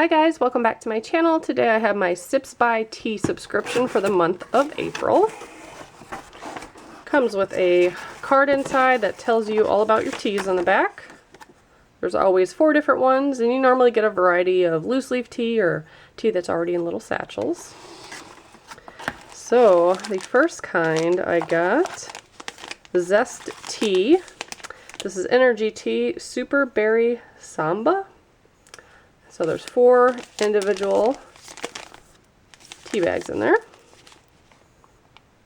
Hi guys, welcome back to my channel. Today I have my Sips by Tea subscription for the month of April. Comes with a card inside that tells you all about your teas on the back. There's always 4 different ones, and you normally get a variety of loose leaf tea or tea that's already in little satchels. So the first kind I got, Zest Tea. This is energy tea, super berry samba. So there's 4 individual tea bags in there.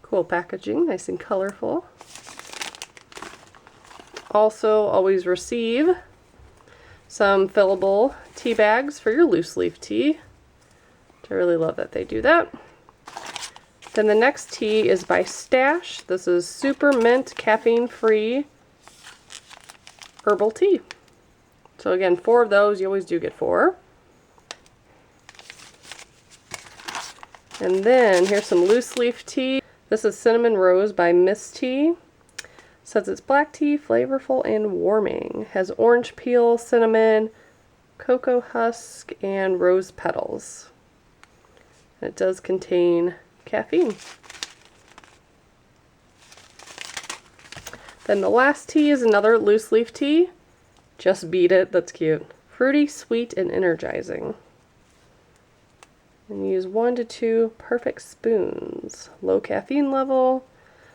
Cool packaging, nice and colorful. Also, always receive some fillable tea bags for your loose leaf tea. I really love that they do that. Then the next tea is by Stash. This is super mint, caffeine-free herbal tea. So again, 4 of those, you always do get 4. And then here's some loose leaf tea. This is Cinnamon Rose by Miss Tea. Says it's black tea, flavorful and warming. Has orange peel, cinnamon, cocoa husk, and rose petals. And it does contain caffeine. Then the last tea is another loose leaf tea. Just beat it, that's cute. Fruity, sweet, and energizing. And use 1 to 2 perfect spoons. Low caffeine level.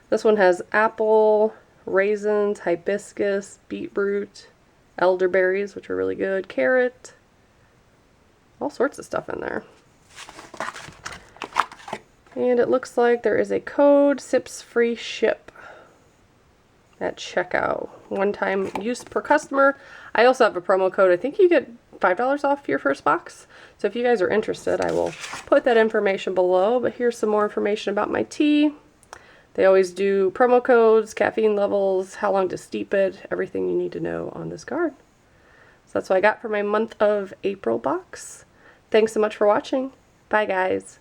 This one has apple, raisins, hibiscus, beetroot, elderberries, which are really good, carrot, all sorts of stuff in there. And it looks like there is a code, SIPS free ship at checkout. 1-time use per customer. I also have a promo code. I think you get $5 off your first box. So if you guys are interested, I will put that information below. But here's some more information about my tea. They always do promo codes, caffeine levels, how long to steep it, everything you need to know on this card. So that's what I got for my month of April box. Thanks so much for watching. Bye guys.